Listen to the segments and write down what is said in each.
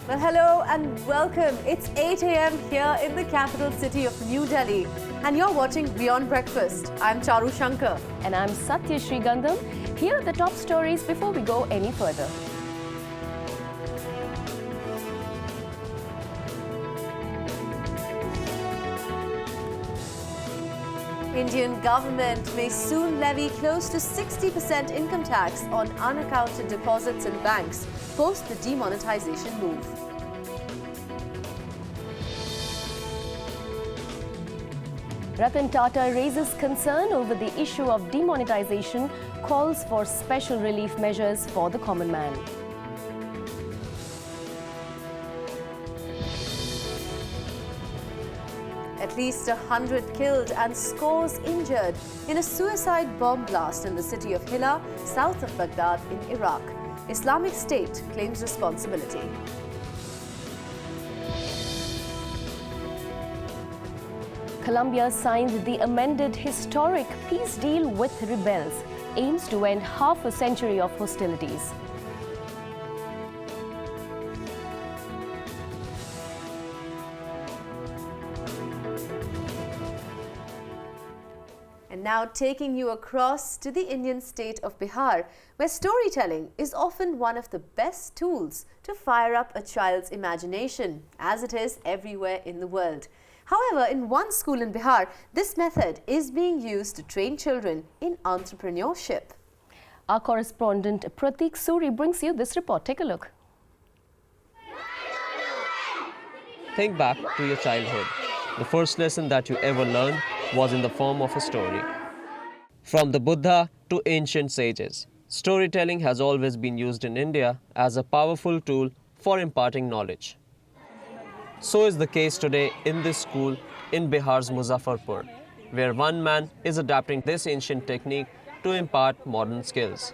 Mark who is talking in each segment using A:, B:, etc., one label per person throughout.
A: Well, hello and welcome. It's 8 a.m. here in the capital city of New Delhi, and you're watching WION Breakfast. I'm Charu.
B: And I'm Satya. Here are the top stories before we go any further.
A: Indian government may soon levy close to 60% income tax on unaccounted deposits in banks post the demonetization move.
B: Ratan Tata raises concern over the issue of demonetization, calls for special relief measures for the common man.
A: At least 100 killed and scores injured in a suicide bomb blast in the city of Hilla, south of Baghdad in Iraq. Islamic State claims responsibility.
B: Colombia signed the amended historic peace deal with rebels, aims to end half a century of hostilities.
A: And now taking you across to the Indian state of Bihar, where storytelling is often one of the best tools to fire up a child's imagination, as it is everywhere in the world. However, in one school in Bihar, this method is being used to train children in entrepreneurship.
B: Our correspondent Pratik Suri brings you this report. Take a look.
C: Think back to your childhood. The first lesson that you ever learned was in the form of a story. From the Buddha to ancient sages, storytelling has always been used in India as a powerful tool for imparting knowledge. So is the case today in this school in Bihar's Muzaffarpur, where one man is adapting this ancient technique to impart modern skills.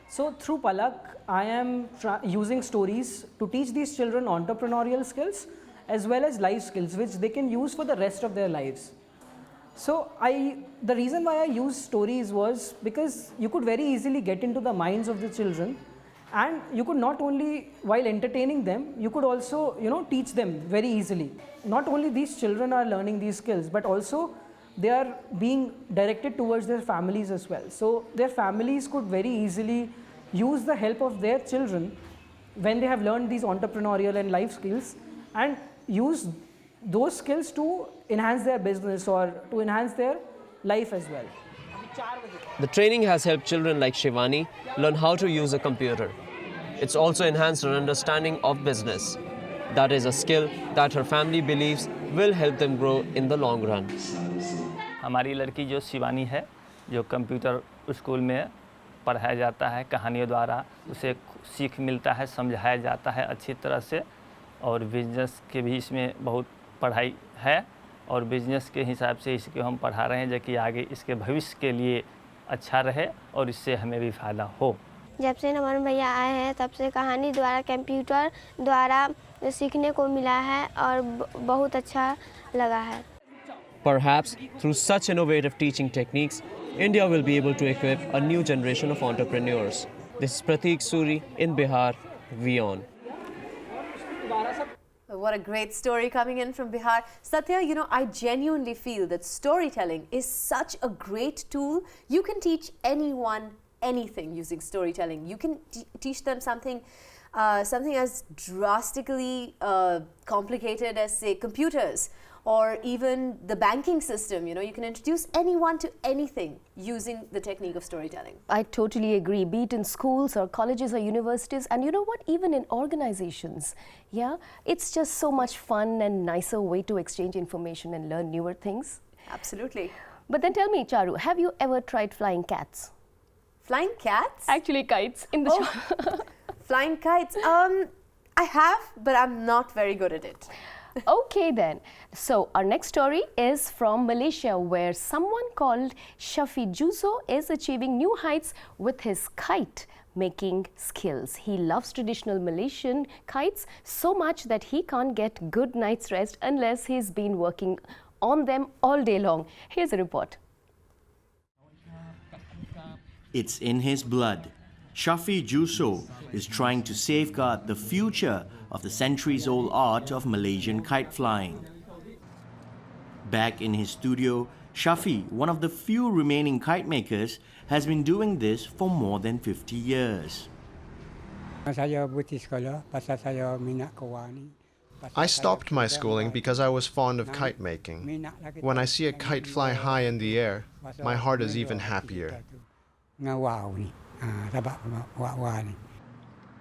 D: So through Palak, I am using stories to teach these children entrepreneurial skills as well as life skills which they can use for the rest of their lives. So the reason why I used stories was because you could very easily get into the minds of the children, and you could not only, while entertaining them, you could also, teach them very easily. Not only these children are learning these skills, but also they are being directed towards their families as well. So their families could very easily use the help of their children when they have learned these entrepreneurial and life skills, and use those skills to enhance their business or to enhance their life as well.
C: The training has helped children like Shivani learn how to use a computer. It's also enhanced her understanding of business. That is a skill that her family believes will help them grow in the long run.
E: हमारी लड़की जो शिवानी है, जो computer school में पढ़ाया जाता है, कहानियों द्वारा उसे सीख मिलता है, समझाया जाता है अच्छी तरह से, और बिजनेस के भी इसमें बहुत पढ़ाई है, और बिजनेस के हिसाब से इसको हम पढ़ा रहे हैं जो कि आगे इसके भविष्य के लिए अच्छा रहे और इससे हमें भी फ़ायदा हो।
F: जब से नमन भैया आए हैं तब से कहानी द्वारा, कंप्यूटर द्वारा सीखने को मिला है और बहुत अच्छा लगा है।
C: Perhaps through such innovative teaching techniques, India will be able to equip a new generation of entrepreneurs. This is Pratik Suri in Bihar, WION.
A: What a great story coming in from Bihar. Satya, I genuinely feel that storytelling is such a great tool. You can teach anyone anything using storytelling. You can teach them something as drastically complicated as, say, computers, or even the banking system. You can introduce anyone to anything using the technique of storytelling.
B: I totally agree, be it in schools or colleges or universities, and you know what, even in organizations. Yeah, it's just so much fun and nicer way to exchange information and learn newer things.
A: Absolutely.
B: But then tell me, Charu, have you ever tried flying cats?
A: Flying cats?
B: Actually kites in the shop.
A: Flying kites. I have, but I'm not very good at it.
B: Okay then. So our next story is from Malaysia, where someone called Shafi Juzo is achieving new heights with his kite making skills. He loves traditional Malaysian kites so much that he can't get good night's rest unless he's been working on them all day long. Here's a report.
G: It's in his blood. Shafi Juso is trying to safeguard the future of the centuries-old art of Malaysian kite flying. Back in his studio, Shafi, one of the few remaining kite makers, has been doing this for more than 50 years.
H: I stopped my schooling because I was fond of kite making. When I see a kite fly high in the air, my heart is even happier.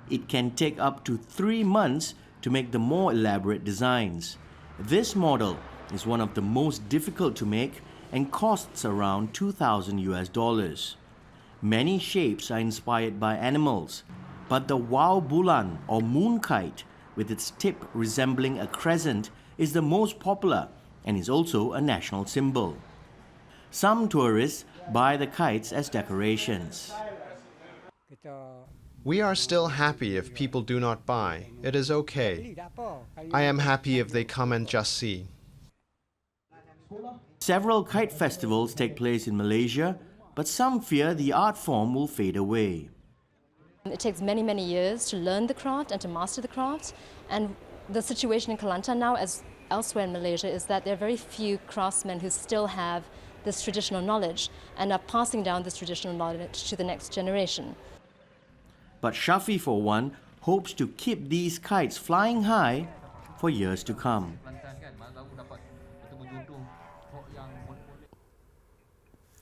G: It can take up to 3 months to make the more elaborate designs. This model is one of the most difficult to make and costs around $2,000. Many shapes are inspired by animals, but the Wow Bulan or moon kite, with its tip resembling a crescent, is the most popular and is also a national symbol. Some tourists buy the kites as decorations.
H: We are still happy if people do not buy. It is okay. I am happy if they come and just see.
G: Several kite festivals take place in Malaysia, but some fear the art form will fade away.
I: It takes many, many years to learn the craft and to master the craft. And the situation in Kelantan now, as elsewhere in Malaysia, is that there are very few craftsmen who still have this traditional knowledge and are passing down this traditional knowledge to the next generation.
G: But Shafi, for one, hopes to keep these kites flying high for years to come.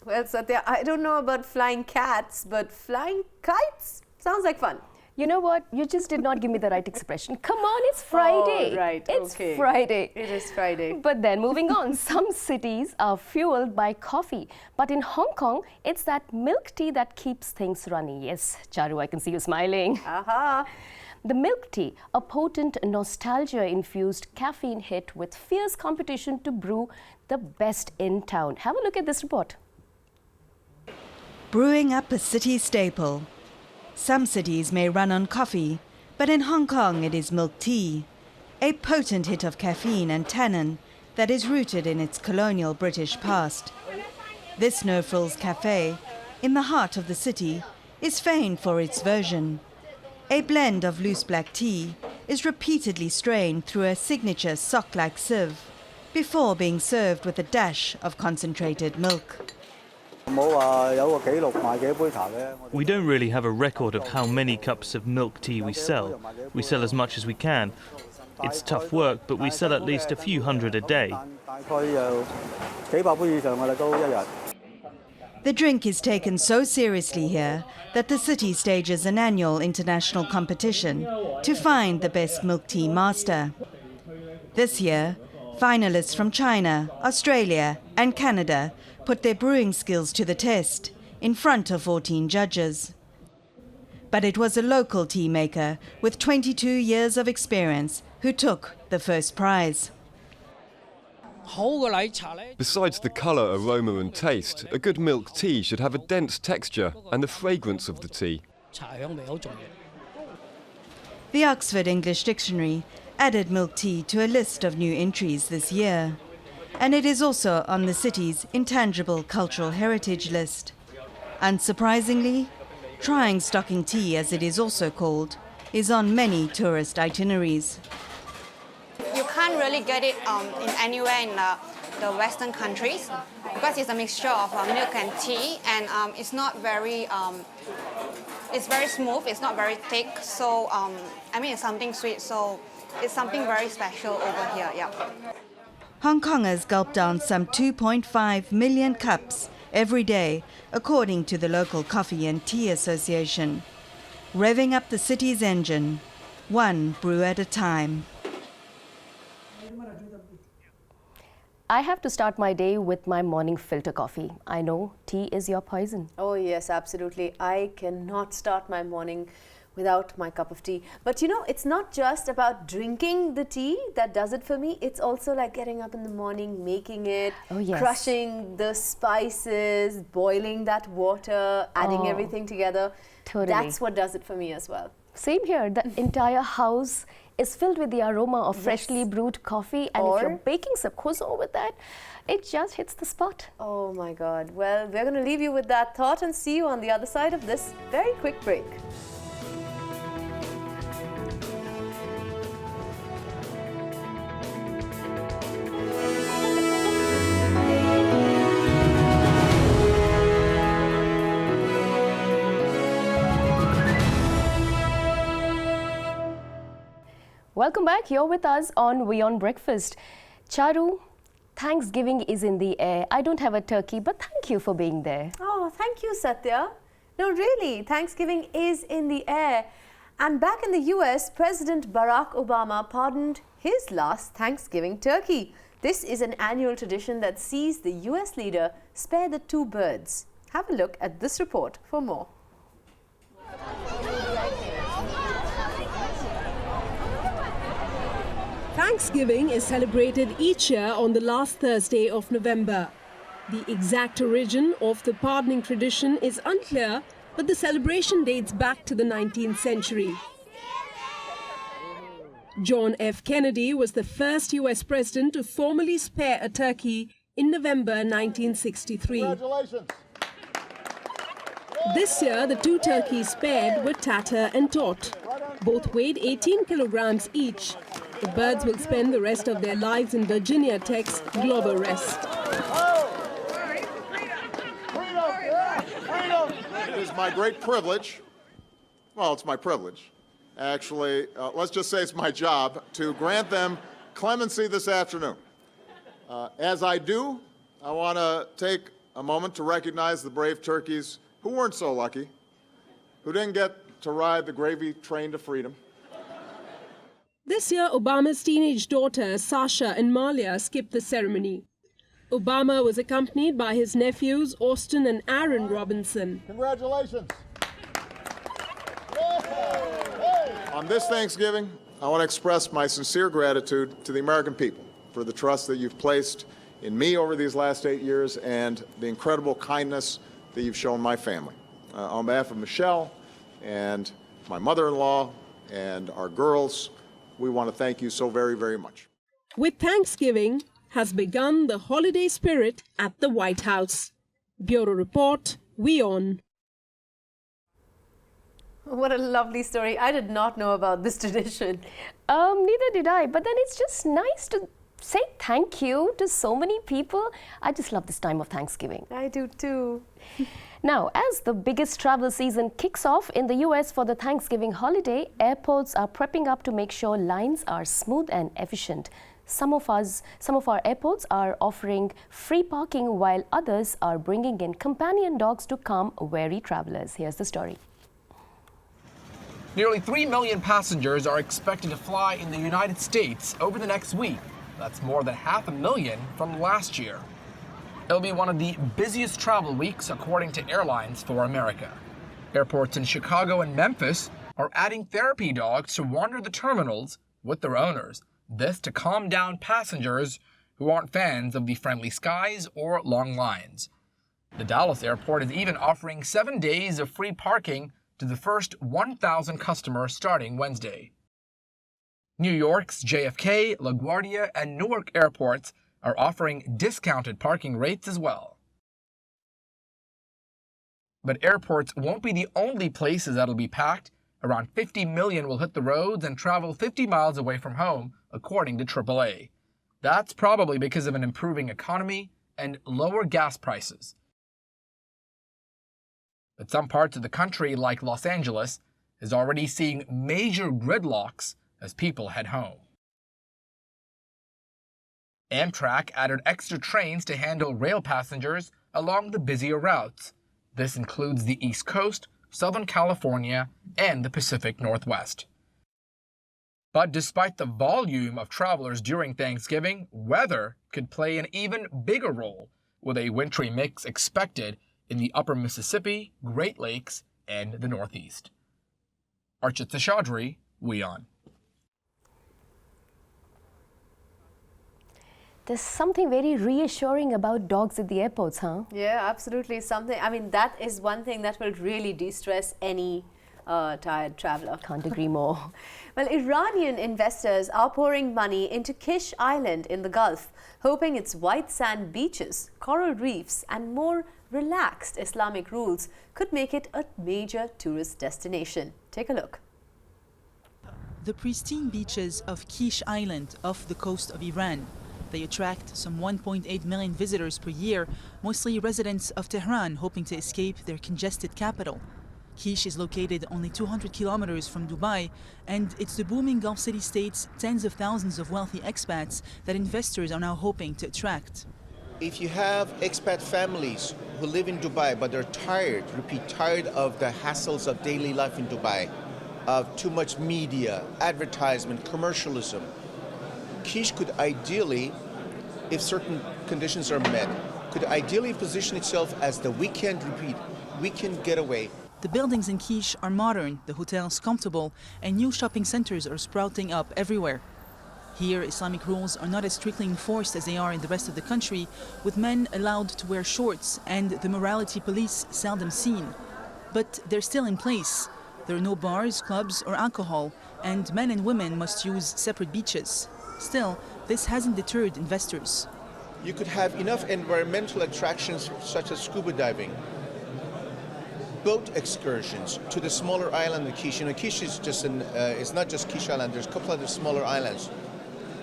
A: Well, Satya, I don't know about flying cats, but flying kites sounds like fun.
B: You know what? You just did not give me the right expression. Come on, it's Friday.
A: Oh, right.
B: It's
A: okay.
B: Friday.
A: It is Friday.
B: But then moving on, some cities are fueled by coffee. But in Hong Kong, it's that milk tea that keeps things running. Yes, Charu, I can see you smiling.
A: Aha.
B: The milk tea, a potent nostalgia-infused caffeine hit with fierce competition to brew the best in town. Have a look at this report.
J: Brewing up a city staple. Some cities may run on coffee, but in Hong Kong it is milk tea, a potent hit of caffeine and tannin that is rooted in its colonial British past. This no-frills cafe, in the heart of the city, is famed for its version. A blend of loose black tea is repeatedly strained through a signature sock-like sieve before being served with a dash of concentrated milk.
K: We don't really have a record of how many cups of milk tea we sell. We sell as much as we can. It's tough work, but we sell at least a few hundred a day.
J: The drink is taken so seriously here that the city stages an annual international competition to find the best milk tea master. This year, finalists from China, Australia and Canada put their brewing skills to the test in front of 14 judges. But it was a local tea maker with 22 years of experience who took the first prize.
L: Besides the colour, aroma and taste, a good milk tea should have a dense texture and the fragrance of the tea.
J: The Oxford English Dictionary added milk tea to a list of new entries this year, and it is also on the city's intangible cultural heritage list. Unsurprisingly, trying stocking tea, as it is also called, is on many tourist itineraries.
M: You can't really get it in anywhere in the Western countries because it's a mixture of milk and tea, and it's not very, it's very smooth, it's not very thick, so I mean it's something sweet, so it's something very special over here, yeah.
J: Hong Kongers gulp down some 2.5 million cups every day, according to the local Coffee and Tea Association, revving up the city's engine, one brew at a time.
B: I have to start my day with my morning filter coffee. I know tea is your poison.
A: Oh yes, absolutely. I cannot start my morning without my cup of tea. But you know, it's not just about drinking the tea that does it for me. It's also like getting up in the morning, making it, crushing the spices, boiling that water, adding everything together.
B: Totally.
A: That's what does it for me as well.
B: Same here. The entire house is filled with the aroma of freshly brewed coffee, and if you're baking some croissant with that, it just hits the spot.
A: Oh my God. Well, we're going to leave you with that thought and see you on the other side of this very quick break.
B: Welcome back. You're with us on WION Breakfast. Charu, Thanksgiving is in the air. I don't have a turkey, but thank you for being there.
A: Oh, thank you, Satya. No, really, Thanksgiving is in the air. And back in the US, President Barack Obama pardoned his last Thanksgiving turkey. This is an annual tradition that sees the US leader spare the two birds. Have a look at this report for more.
N: Thanksgiving is celebrated each year on the last Thursday of November. The exact origin of the pardoning tradition is unclear, but the celebration dates back to the 19th century. John F. Kennedy was the first US president to formally spare a turkey in November 1963.
O: Congratulations.
N: This year, the two turkeys spared were Tatter and Tot. Both weighed 18 kilograms each. The birds will spend the rest of their lives in Virginia Tech's Glover Rest.
O: It is my great privilege, well, it's my privilege, actually, let's just say it's my job, to grant them clemency this afternoon. As I do, I want to take a moment to recognize the brave turkeys who weren't so lucky, who didn't get to ride the gravy train to freedom.
N: This year, Obama's teenage daughters, Sasha and Malia, skipped the ceremony. Obama was accompanied by his nephews, Austin and Aaron Robinson.
O: Congratulations. On this Thanksgiving, I want to express my sincere gratitude to the American people for the trust that you've placed in me over these last 8 years and the incredible kindness that you've shown my family. On behalf of Michelle and my mother-in-law and our girls, we want to thank you so very, very much.
N: With Thanksgiving has begun the holiday spirit at the White House. Bureau Report, WION.
A: What a lovely story. I did not know about this tradition.
B: Neither did I, but then it's just nice to say thank you to so many people. I just love this time of Thanksgiving.
A: I do too.
B: Now, as the biggest travel season kicks off in the US for the Thanksgiving holiday, airports are prepping up to make sure lines are smooth and efficient. Some of our airports are offering free parking, while others are bringing in companion dogs to calm weary travelers. Here's the story.
P: Nearly 3 million passengers are expected to fly in the United States over the next week. That's more than 500,000 from last year. It'll be one of the busiest travel weeks, according to Airlines for America. Airports in Chicago and Memphis are adding therapy dogs to wander the terminals with their owners. This to calm down passengers who aren't fans of the friendly skies or long lines. The Dallas airport is even offering 7 days of free parking to the first 1,000 customers starting Wednesday. New York's JFK, LaGuardia, and Newark airports are offering discounted parking rates as well. But airports won't be the only places that'll be packed. Around 50 million will hit the roads and travel 50 miles away from home, according to AAA. That's probably because of an improving economy and lower gas prices. But some parts of the country, like Los Angeles, is already seeing major gridlocks as people head home. Amtrak added extra trains to handle rail passengers along the busier routes. This includes the East Coast, Southern California, and the Pacific Northwest. But despite the volume of travelers during Thanksgiving, weather could play an even bigger role, with a wintry mix expected in the upper Mississippi, Great Lakes, and the Northeast. Archit Seshadri, WION.
B: There's something very reassuring about dogs at the airports, huh?
A: Yeah, absolutely. Something, I mean, that is one thing that will really de-stress any tired traveller.
B: Can't agree more.
A: Well, Iranian investors are pouring money into Kish Island in the Gulf, hoping its white sand beaches, coral reefs and more relaxed Islamic rules could make it a major tourist destination. Take a look.
Q: The pristine beaches of Kish Island off the coast of Iran. They attract some 1.8 million visitors per year, mostly residents of Tehran hoping to escape their congested capital. Kish is located only 200 kilometers from Dubai, and it's the booming Gulf city-state's tens of thousands of wealthy expats that investors are now hoping to attract.
R: If you have expat families who live in Dubai but they're tired, tired of the hassles of daily life in Dubai, of too much media, advertisement, commercialism, Kish could ideally, if certain conditions are met, could ideally position itself as the weekend getaway.
Q: The buildings in Kish are modern, the hotels comfortable, and new shopping centers are sprouting up everywhere. Here, Islamic rules are not as strictly enforced as they are in the rest of the country, with men allowed to wear shorts and the morality police seldom seen. But they're still in place. There are no bars, clubs, or alcohol, and men and women must use separate beaches. Still, this hasn't deterred investors.
R: You could have enough environmental attractions such as scuba diving, boat excursions to the smaller island of Kish. Kish is just it's not just Kish Island, there's a couple other smaller islands.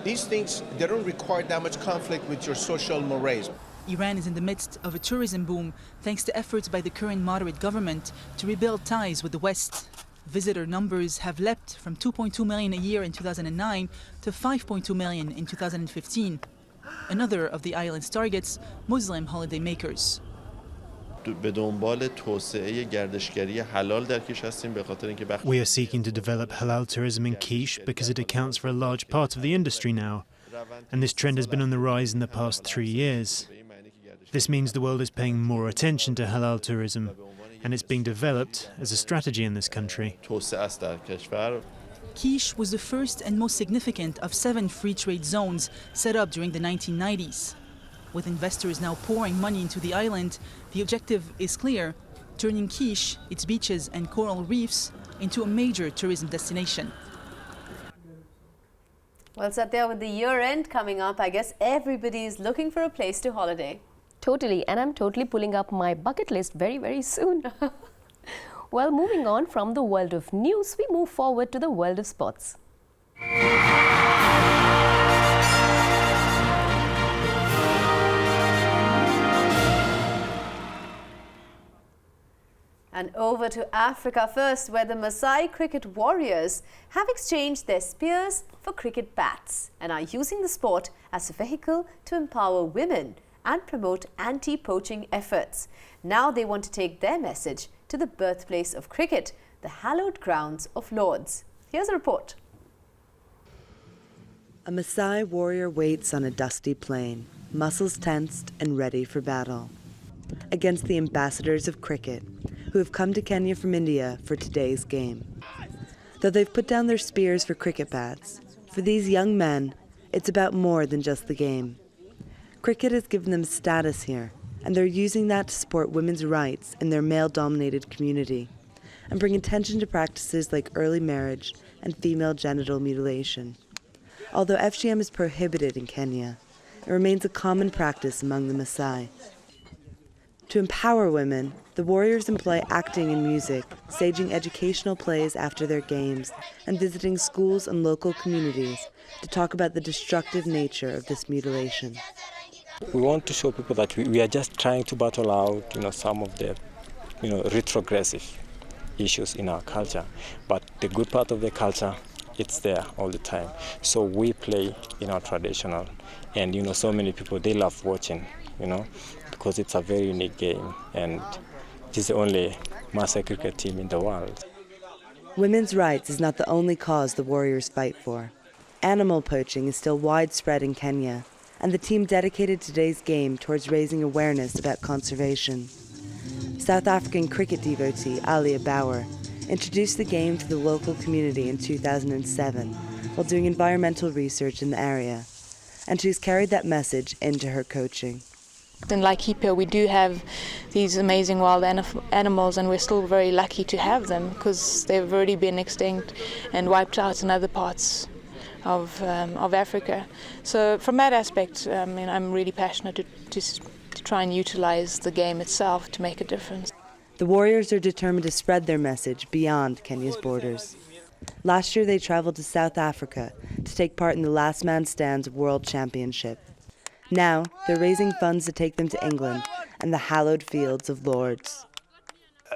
R: These things, they don't require that much conflict with your social mores.
Q: Iran is in the midst of a tourism boom thanks to efforts by the current moderate government to rebuild ties with the West. Visitor numbers have leapt from 2.2 million a year in 2009 to 5.2 million in 2015. Another of the island's targets, Muslim holidaymakers.
S: We are seeking to develop halal tourism in Kish because it accounts for a large part of the industry now, and this trend has been on the rise in the past 3 years. This means the world is paying more attention to halal tourism, and it's being developed as a strategy in this country.
Q: Kish was the first and most significant of 7 free trade zones set up during the 1990s. With investors now pouring money into the island, the objective is clear: turning Kish, its beaches and coral reefs, into a major tourism destination.
A: Well, Satya, with the year end coming up, I guess everybody is looking for a place to holiday.
B: Totally, and I'm totally pulling up my bucket list very, very soon. Well, moving on from the world of news, we move forward to the world of sports.
A: And over to Africa first, where the Maasai cricket warriors have exchanged their spears for cricket bats and are using the sport as a vehicle to empower women and promote anti-poaching efforts. Now they want to take their message to the birthplace of cricket, the hallowed grounds of Lords. Here's a report.
T: A Maasai warrior waits on a dusty plain, muscles tensed and ready for battle, against the ambassadors of cricket, who have come to Kenya from India for today's game. Though they've put down their spears for cricket bats, for these young men, it's about more than just the game. Cricket has given them status here, and they're using that to support women's rights in their male-dominated community, and bring attention to practices like early marriage and female genital mutilation. Although FGM is prohibited in Kenya, it remains a common practice among the Maasai. To empower women, the warriors employ acting and music, staging educational plays after their games, and visiting schools and local communities to talk about the destructive nature of this mutilation.
U: We want to show people that we are just trying to battle out, some of the, retrogressive issues in our culture. But the good part of the culture, it's there all the time. So we play in our traditional, and so many people, they love watching, because it's a very unique game, and it is the only Maasai cricket team in the world.
T: Women's rights is not the only cause the warriors fight for. Animal poaching is still widespread in Kenya, and the team dedicated today's game towards raising awareness about conservation. South African cricket devotee Alia Bauer introduced the game to the local community in 2007 while doing environmental research in the area, and she's carried that message into her coaching.
D: In Laikipia, we do have these amazing wild animals, and we're still very lucky to have them because they've already been extinct and wiped out in other parts of Africa. So from that aspect, I'm really passionate to try and utilize the game itself to make a difference.
T: The Warriors are determined to spread their message beyond Kenya's borders. Last year they traveled to South Africa to take part in the Last Man Stands World Championship. Now they're raising funds to take them to England and the hallowed fields of Lords.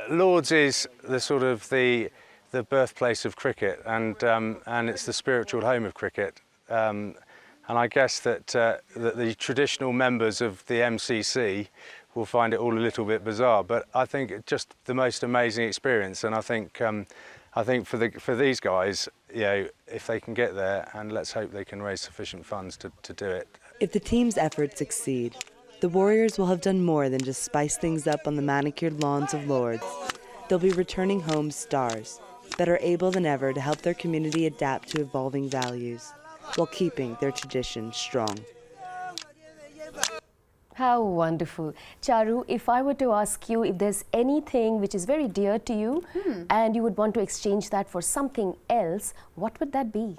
V: Lords is the sort of the birthplace of cricket, and it's the spiritual home of cricket. And I guess that the traditional members of the MCC will find it all a little bit bizarre, but I think it's just the most amazing experience. And I think for these guys, if they can get there, and let's hope they can raise sufficient funds to do it.
T: If the team's efforts succeed, the Warriors will have done more than just spice things up on the manicured lawns of Lords. They'll be returning home stars, better able than ever to help their community adapt to evolving values, while keeping their tradition strong.
B: How wonderful. Charu, if I were to ask you if there's anything which is very dear to you and you would want to exchange that for something else, what would that be?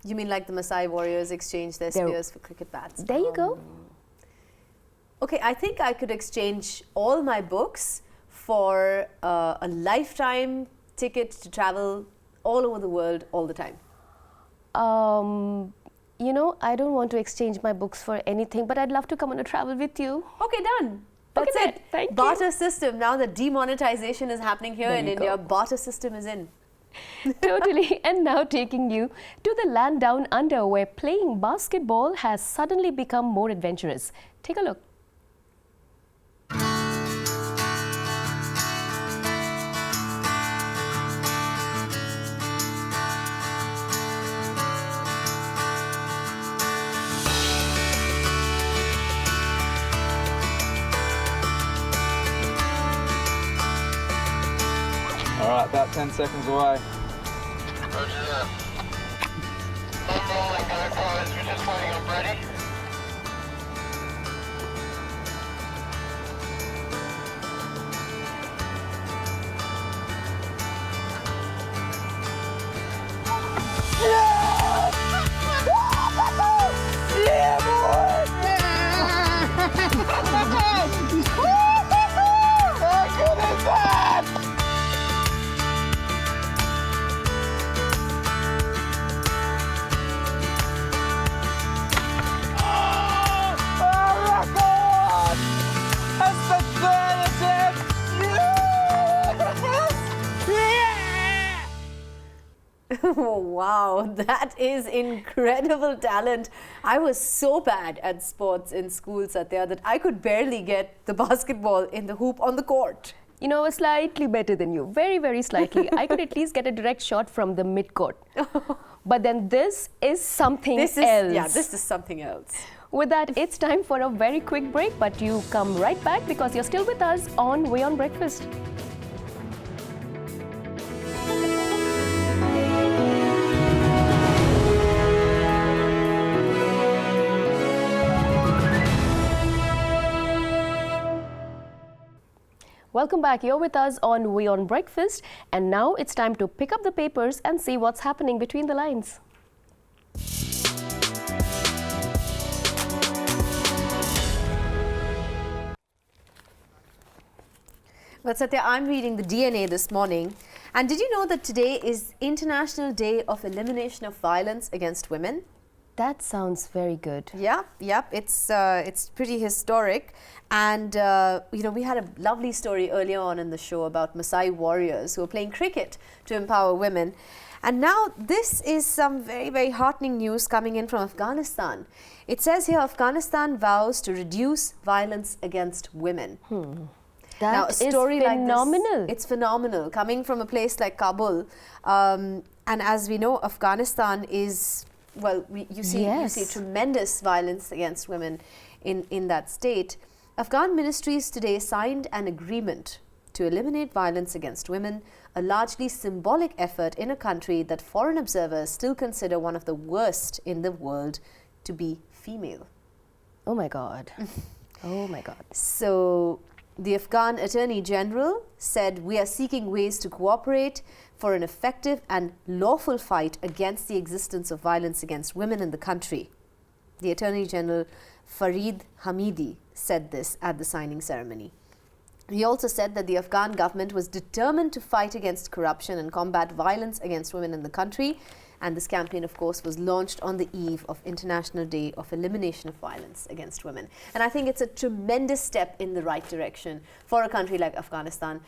A: You mean like the Maasai warriors exchange their spears for cricket bats?
B: There you go.
A: Okay, I think I could exchange all my books for a lifetime ticket to travel all over the world all the time.
B: You know, I don't want to exchange my books for anything, but I'd love to come on a travel with you.
A: Okay, done. That's
B: Okay,
A: it.
B: thank you.
A: Barter system. Now that demonetization is happening here
B: There
A: in
B: you
A: India,
B: go.
A: barter system is in.
B: Totally. And now taking you to the land down under where playing basketball has suddenly become more adventurous. Take a look.
W: All right, about 10 seconds away.
A: Oh, wow, that is incredible talent. I was so bad at sports in school, Satya, that I could barely get the basketball in the hoop on the court.
B: You know, I was slightly better than you. Very, very slightly. I could at least get a direct shot from the mid-court. But then this is something else.
A: Yeah, this is something else.
B: With that, it's time for a very quick break, but you come right back because you're still with us on WION Breakfast. Welcome back. You're with us on WION Breakfast, and now it's time to pick up the papers and see what's happening between the lines.
A: Well, Satya, I'm reading the DNA this morning, and did you know that today is International Day of Elimination of Violence Against Women?
B: That sounds very good.
A: Yeah, it's pretty historic, and you know, we had a lovely story earlier on in the show about Maasai warriors who are playing cricket to empower women, and now this is some very, very heartening news coming in from Afghanistan. It says here Afghanistan vows to reduce violence against women. Now, a story
B: phenomenal.
A: Like this, it's phenomenal, coming from a place like Kabul, and as we know, Afghanistan is. Well, you see tremendous violence against women in that state. Afghan ministries today signed an agreement to eliminate violence against women, a largely symbolic effort in a country that foreign observers still consider one of the worst in the world to be female.
B: Oh my God. Oh my God.
A: So the Afghan Attorney General said, "We are seeking ways to cooperate for an effective and lawful fight against the existence of violence against women in the country." The Attorney General Farid Hamidi said this at the signing ceremony. He also said that the Afghan government was determined to fight against corruption and combat violence against women in the country. And this campaign, of course, was launched on the eve of International Day of Elimination of Violence Against Women. And I think it's a tremendous step in the right direction for a country like Afghanistan.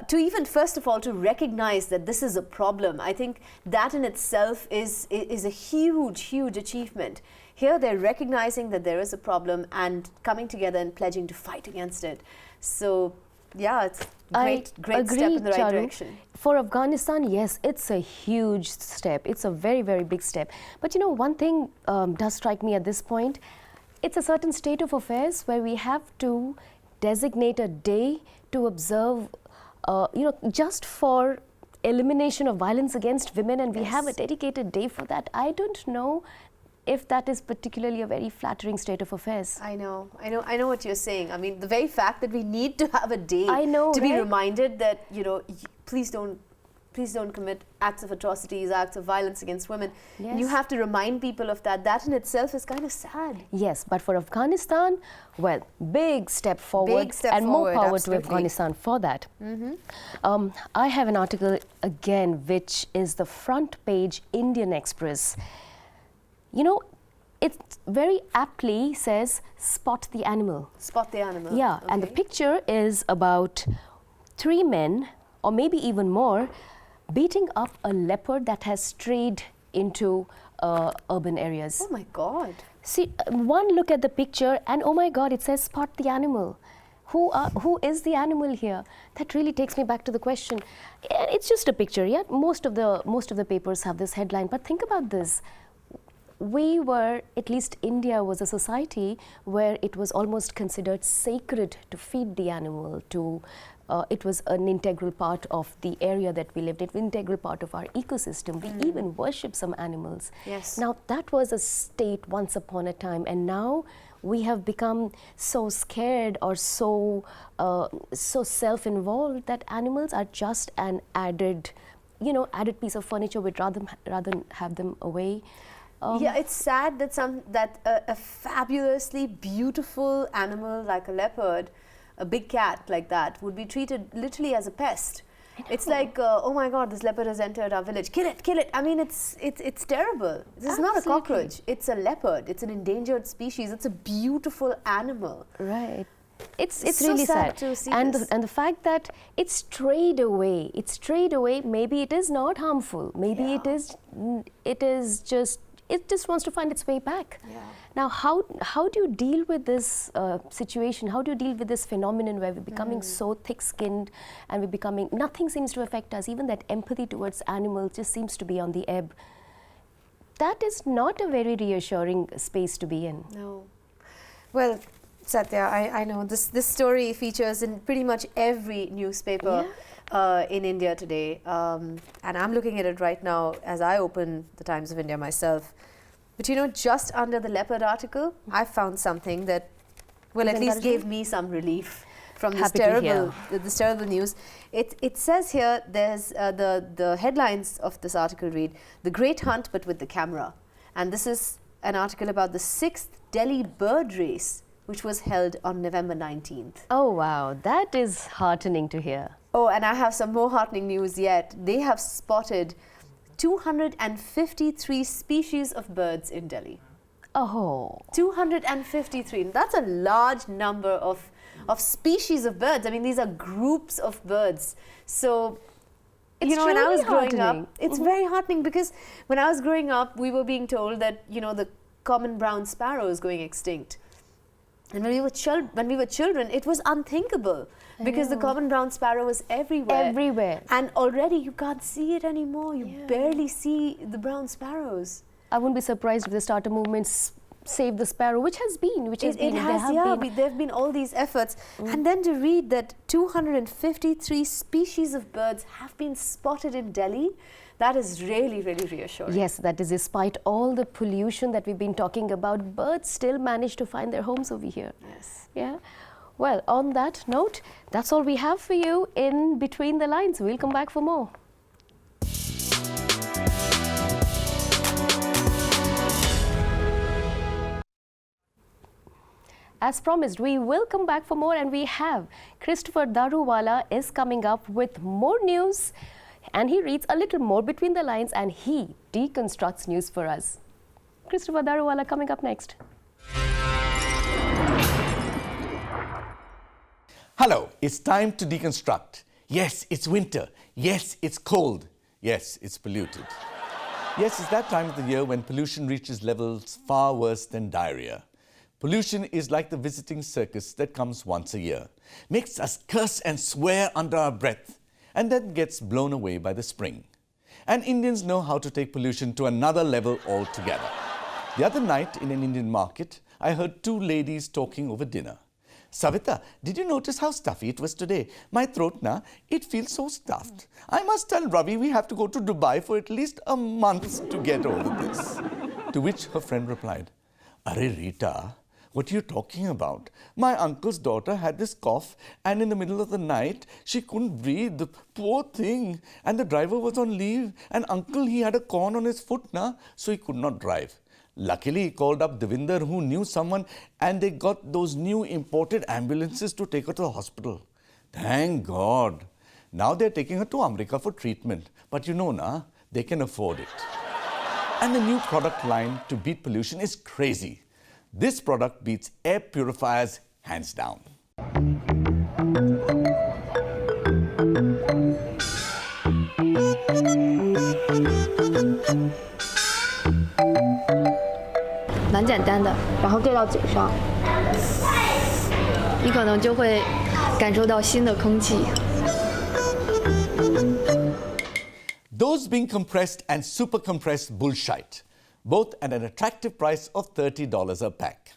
A: To even, first of all, to recognize that this is a problem. I think that in itself is a huge, huge achievement. Here they're recognizing that there is a problem and coming together and pledging to fight against it. So, yeah, it's great step in the right
B: Charu.
A: direction.
B: For Afghanistan, yes, it's a huge step. It's a very, very big step. But you know, one thing does strike me at this point. It's a certain state of affairs where we have to designate a day to observe, just for elimination of violence against women, and we have a dedicated day for that. I don't know if that is particularly a very flattering state of affairs.
A: I know what you're saying. I mean, the very fact that we need to have a day
B: to
A: be reminded that, please don't commit acts of atrocities, acts of violence against women.
B: Yes.
A: You have to remind people of that. That in itself is kind of sad.
B: Yes, but for Afghanistan, well, big step forward, and more power to Afghanistan for that. I have an article again, which is the front page Indian Express. You know, it very aptly says, "Spot the animal."
A: Spot the animal.
B: Yeah,
A: okay.
B: and the picture is about 3 men, or maybe even more, beating up a leopard that has strayed into urban areas.
A: Oh my God.
B: See, one look at the picture and oh my God, it says "Spot the animal." Who is the animal here? That really takes me back to the question. It's just a picture, yeah? Most of the papers have this headline, but think about this. At least India was a society where it was almost considered sacred to feed the animal, it was an integral part of the area that we lived in, an integral part of our ecosystem. We even worship some animals.
A: Yes.
B: Now that was a state once upon a time, and now we have become so scared or so self-involved that animals are just an added piece of furniture. We'd rather have them away.
A: Yeah, it's sad that a fabulously beautiful animal like a leopard, a big cat like that, would be treated literally as a pest. It's like, oh my God, this leopard has entered our village. Kill it! I mean, it's terrible. This is not a cockroach. It's a leopard. It's an endangered species. It's a beautiful animal.
B: Right. It's
A: so
B: really sad
A: to see
B: and
A: this.
B: the fact that it's strayed away. Maybe it is not harmful. Maybe it just wants to find its way back.
A: Yeah.
B: Now, how do you deal with this situation? How do you deal with this phenomenon where we're becoming so thick-skinned and nothing seems to affect us? Even that empathy towards animals just seems to be on the ebb. That is not a very reassuring space to be in.
A: No. Well, Satya, I know this story features in pretty much every newspaper in India today, and I'm looking at it right now as I open the Times of India myself. But just under the leopard article, I found something that, well, at least gave me some relief from this terrible news. It says here, there's the headlines of this article read, "The Great Hunt but with the Camera," and this is an article about the 6th Delhi bird race, which was held on November 19th.
B: Oh wow, that is heartening to hear.
A: Oh, and I have some more heartening news yet. They have spotted 253 species of birds in Delhi.
B: Oh.
A: 253. That's a large number of species of birds. I mean, these are groups of birds. So, when I was growing up, it's very heartening, because when I was growing up, we were being told that, the common brown sparrow is going extinct. And when we were children, it was unthinkable, because the common brown sparrow was everywhere. And already you can't see it anymore. You barely see the brown sparrows.
B: I wouldn't be surprised if the starter movements save the sparrow, which has been.
A: There have been all these efforts. And then to read that 253 species of birds have been spotted in Delhi, That is really, really reassuring.
B: Yes, that is despite all the pollution that we've been talking about, birds still manage to find their homes over here.
A: Yes.
B: Yeah. Well, on that note, that's all we have for you in Between the Lines. We'll come back for more. As promised, we will come back for more, and we have Christopher Daruwala is coming up with more news, and he reads a little more between the lines and he deconstructs news for us. Christopher Daruwala coming up next.
C: Hello, it's time to deconstruct. Yes, it's winter. Yes, it's cold. Yes, it's polluted. Yes, it's that time of the year when pollution reaches levels far worse than diarrhea. Pollution is like the visiting circus that comes once a year, makes us curse and swear under our breath, and then gets blown away by the spring. And Indians know how to take pollution to another level altogether. The other night in an Indian market, I heard two ladies talking over dinner. Savita, did you notice how stuffy it was today? My throat, it feels so stuffed. I must tell Ravi we have to go to Dubai for at least a month to get over this. To which her friend replied, Are Rita, what are you talking about? My uncle's daughter had this cough and in the middle of the night, she couldn't breathe. Poor thing. And the driver was on leave. And uncle, he had a corn on his foot, so he could not drive. Luckily, he called up Devinder, who knew someone, and they got those new imported ambulances to take her to the hospital. Thank God. Now they're taking her to America for treatment. But you know, they can afford it. And the new product line to beat pollution is crazy. This product beats air purifiers hands down. Those being compressed and super compressed bullshite, both at an attractive price of $30 a pack.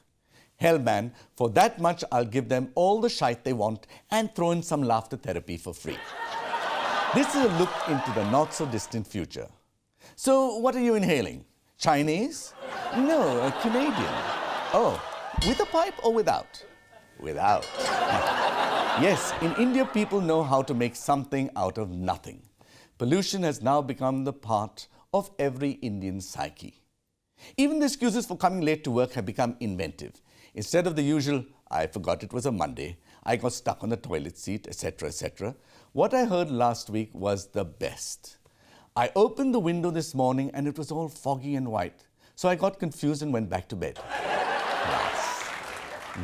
C: Hell man, for that much I'll give them all the shite they want and throw in some laughter therapy for free. This is a look into the not so distant future. So what are you inhaling? Chinese? No, a Canadian. Oh, with a pipe or without? Without. Yes, in India people know how to make something out of nothing. Pollution has now become the part of every Indian psyche. Even the excuses for coming late to work have become inventive. Instead of the usual, I forgot it was a Monday, I got stuck on the toilet seat, etc., etc., what I heard last week was the best. I opened the window this morning and it was all foggy and white. So I got confused and went back to bed. Yes.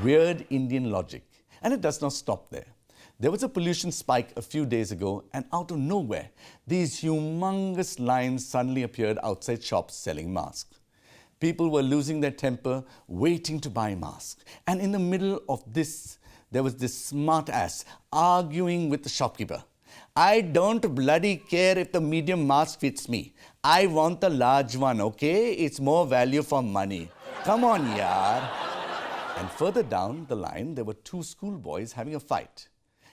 C: Weird Indian logic. And it does not stop there. There was a pollution spike a few days ago, and out of nowhere, these humongous lines suddenly appeared outside shops selling masks. People were losing their temper, waiting to buy masks. And in the middle of this, there was this smart ass arguing with the shopkeeper. I don't bloody care if the medium mask fits me. I want the large one, okay? It's more value for money. Come on, yaar. And further down the line, there were two schoolboys having a fight.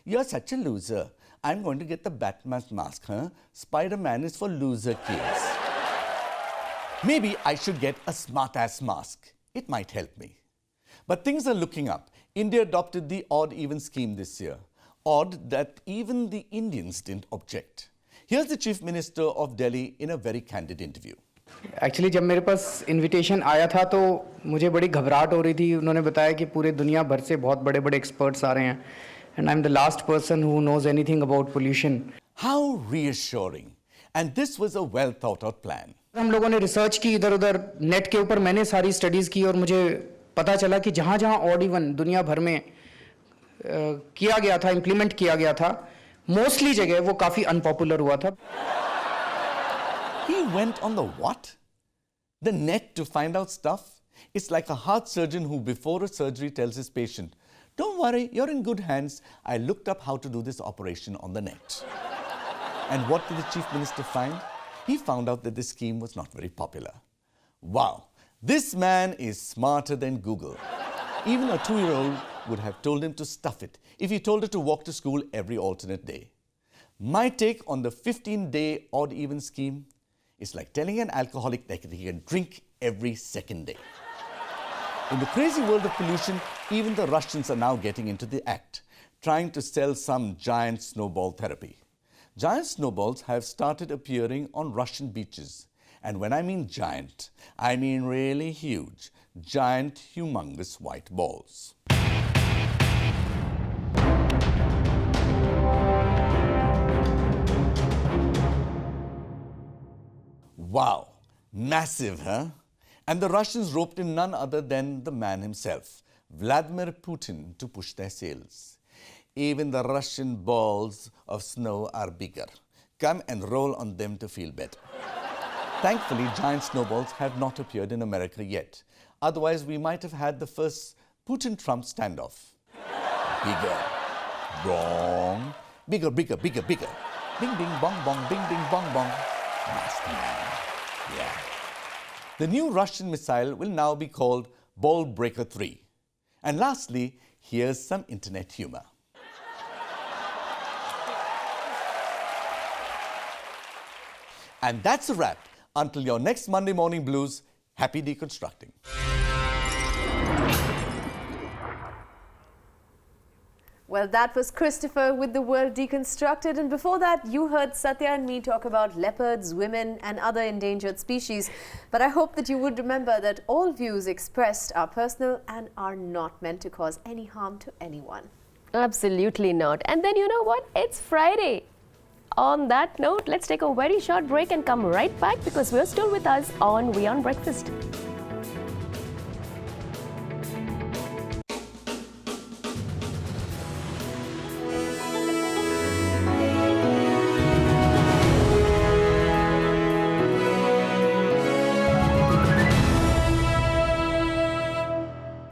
C: You're such a loser. I'm going to get the Batman mask, huh? Spider-Man is for loser kids. Maybe I should get a smart-ass mask. It might help me. But things are looking up. India adopted the odd-even scheme this year. Odd that even the Indians didn't object. Here's the Chief Minister of Delhi in a very candid interview.
E: Actually जब मेरे पास invitation आया था तो मुझे बड़ी घबराहट हो रही थी. उन्होंने बताया कि पूरे दुनिया भर से बहुत बड़े-बड़े एक्सपर्ट्स आ रहे हैं. And I'm the last person who knows anything about pollution.
C: How reassuring. And this was a well thought out plan.
E: हम लोगों ने रिसर्च की इधर-उधर नेट के ऊपर मैंने सारी स्टडीज की और मुझे पता चला कि जहाँ-जहाँ ऑड इवन दुनिया भर में किया गया था, इंप्लीमेंट किया गया था, मोस्टली जगह वो काफी अनपॉपुलर हुआ था.
C: He went on the what? The net to find out stuff? It's like a heart surgeon who before a surgery tells his patient, don't worry, you're in good hands. I looked up how to do this operation on the net. And what did the Chief Minister find? He found out that this scheme was not very popular. Wow, this man is smarter than Google. Even a 2-year-old would have told him to stuff it if he told her to walk to school every alternate day. My take on the 15-day odd-even scheme, It's like telling an alcoholic that he can drink every second day. In the crazy world of pollution, even the Russians are now getting into the act, trying to sell some giant snowball therapy. Giant snowballs have started appearing on Russian beaches. And when I mean giant, I mean really huge, giant, humongous white balls. Wow, massive, huh? And the Russians roped in none other than the man himself, Vladimir Putin, to push their sales. Even the Russian balls of snow are bigger. Come and roll on them to feel better. Thankfully, giant snowballs have not appeared in America yet. Otherwise, we might have had the first Putin-Trump standoff. Bigger. Wrong. Bigger, bigger, bigger, bigger. Bing, bing, bong, bong, bing, bing, bong, bong. Nasty man. Yeah. The new Russian missile will now be called Ball Breaker 3. And lastly, here's some internet humor. And that's a wrap. Until your next Monday Morning Blues, happy deconstructing.
A: Well, that was Christopher with the world deconstructed, and before that you heard Satya and me talk about leopards, women and other endangered species. But I hope that you would remember that all views expressed are personal and are not meant to cause any harm to anyone.
B: Absolutely not. And then you know what? It's Friday. On that note, let's take a very short break and come right back because we're still with us on WION Breakfast.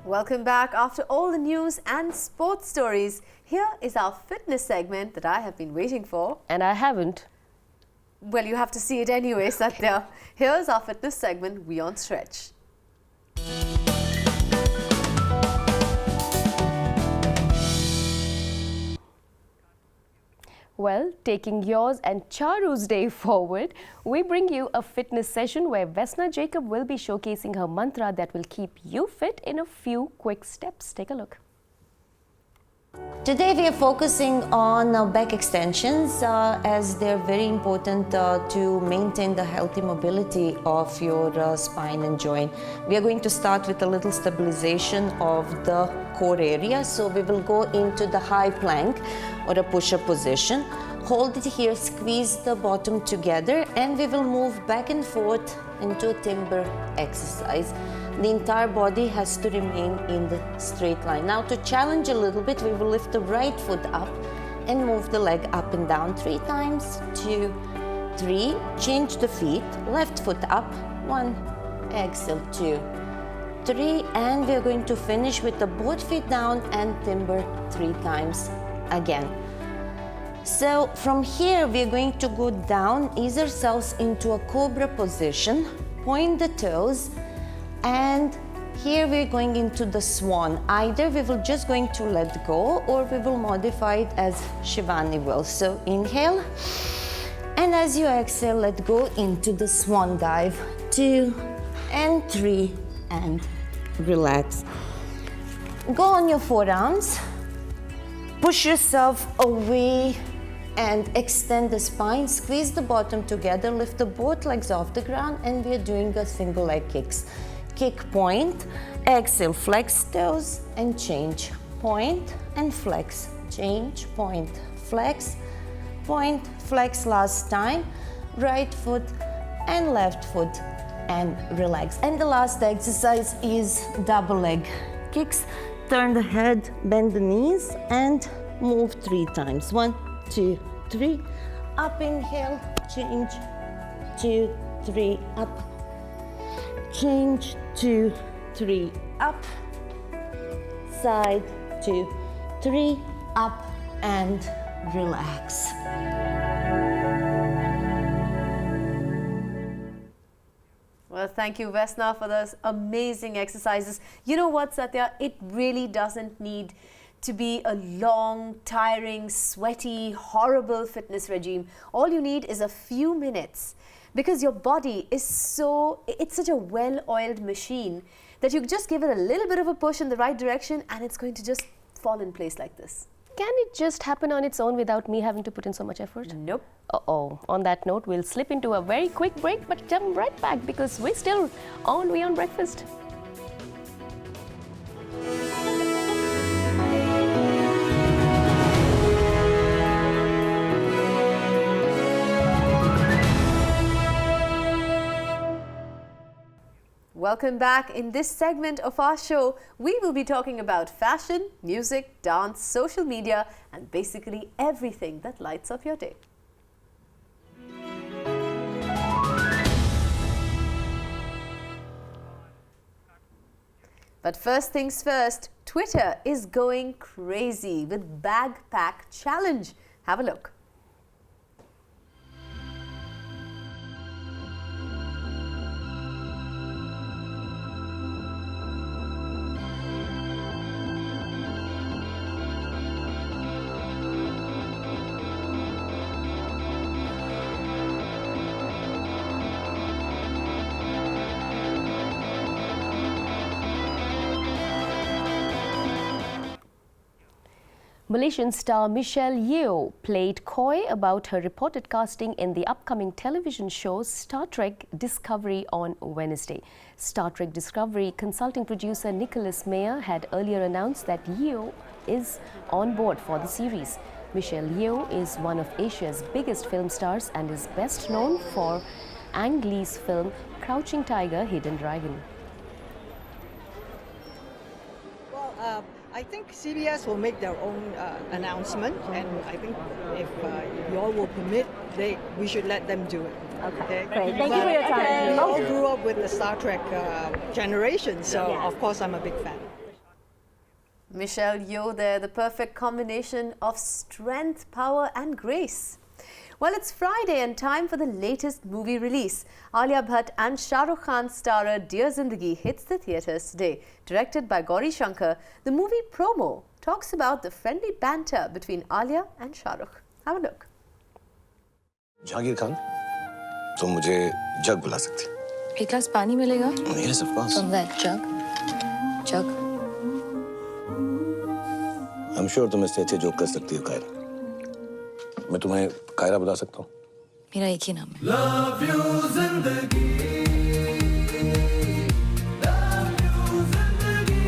A: Welcome back. After all the news and sports stories, here is our fitness segment that I have been waiting for.
B: And I haven't.
A: Well, you have to see it anyway, Satya. Here's our fitness segment, WION Stretch.
B: Well, taking yours and Charu's day forward, we bring you a fitness session where Vesna Jacob will be showcasing her mantra that will keep you fit in a few quick steps. Take a look.
F: Today we are focusing on back extensions as they're very important to maintain the healthy mobility of your spine and joint. We are going to start with a little stabilization of the core area. So we will go into the high plank or a push-up position. Hold it here, squeeze the bottom together, and we will move back and forth into a timber exercise. The entire body has to remain in the straight line. Now to challenge a little bit, we will lift the right foot up and move the leg up and down 3 times. 2, 3, change the feet, left foot up, 1, exhale, 2, 3, and we're going to finish with the both feet down and timber 3 times again. So from here, we're going to go down, ease ourselves into a cobra position, point the toes, and here we're going into the swan. Either we will just going to let go or we will modify it as Shivani will. So inhale, and as you exhale, let go into the swan dive. 2 and 3 and relax. Go on your forearms, push yourself away and extend the spine, squeeze the bottom together, lift the both legs off the ground, and we are doing a single leg kicks. Kick, point, exhale, flex toes and change, point and flex, change, point, flex, last time, right foot and left foot and relax. And the last exercise is double leg kicks. Turn the head, bend the knees and move 3 times. 1, 2, 3, up, inhale, change, 2, 3, up, change, 2, 3, up, side, 2, 3, up, and relax.
A: Well, thank you, Vesna, for those amazing exercises. You know what, Satya? It really doesn't need to be a long, tiring, sweaty, horrible fitness regime. All you need is a few minutes. because your body is it's such a well-oiled machine that you just give it a little bit of a push in the right direction and it's going to just fall in place like this.
B: Can it just happen on its own without me having to put in so much effort?
A: Nope.
B: Uh-oh. On that note, we'll slip into a very quick break, but jump right back because we're still on WION Breakfast.
A: Welcome back. In this segment of our show, we will be talking about fashion, music, dance, social media, and basically everything that lights up your day. But first things first, Twitter is going crazy with Bag Pack Challenge. Have a look.
B: Malaysian star Michelle Yeoh played coy about her reported casting in the upcoming television show Star Trek Discovery on Wednesday. Star Trek Discovery consulting producer Nicholas Meyer had earlier announced that Yeoh is on board for the series. Michelle Yeoh is one of Asia's biggest film stars and is best known for Ang Lee's film Crouching Tiger, Hidden Dragon.
G: Well, I think CBS will make their own announcement, and I think if you all will permit, we should let them do it.
H: Okay, great. Thank you for your time.
G: We all grew up with the Star Trek generation, so of course I'm a big fan.
A: Michelle Yeoh there, the perfect combination of strength, power and grace. Well, it's Friday and time for the latest movie release. Alia Bhatt and Shah Rukh Khan's starrer Dear Zindagi hits the theatres today. Directed by Gauri Shankar, the movie promo talks about the friendly banter between Alia and Shah Rukh. Have a look.
I: Jahangir Khan, तुम मुझे जग बुला सकती.
X: एक glass पानी मिलेगा?
I: Yes, of course.
X: From that jug. Jug.
I: I'm sure तुम इससे अच्छे जोक कर सकती हो कायरा. मैं तुम्हें कायरा बुला सकता हूँ.
X: मेरा एक ही नाम है.
Y: Love you जिंदगी. Love you जिंदगी.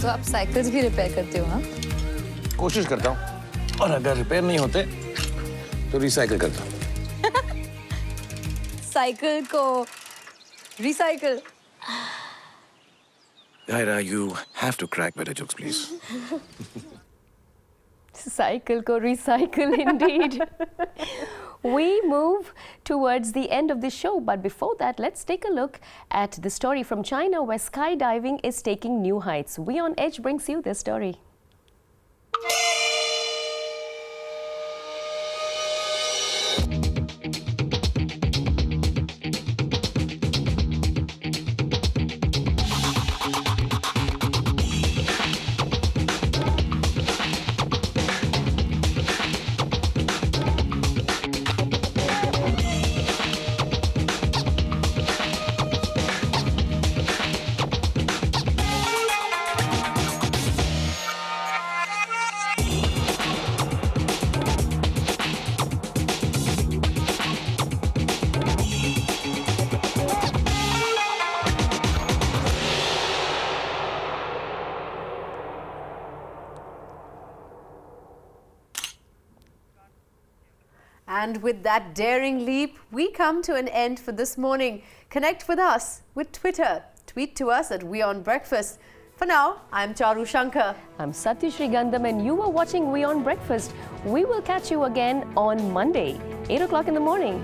X: तो आप साइकिल्स भी रिपेयर करते हो, हाँ?
I: कोशिश करता हूँ. और अगर रिपेयर नहीं होते, तो रिसाइकिल करता हूँ.
X: साइकिल को recycle.
I: Kaira, you have to crack better jokes, please.
B: Cycle ko recycle indeed. We move towards the end of the show, but before that, let's take a look at the story from China where skydiving is taking new heights. WION Edge brings you this story.
A: And with that daring leap, we come to an end for this morning. Connect with us with Twitter. Tweet to us at WION Breakfast. For now, I'm Charu Shankar.
B: I'm Satya Srigandham and you are watching WION Breakfast. We will catch you again on Monday, 8 o'clock in the morning.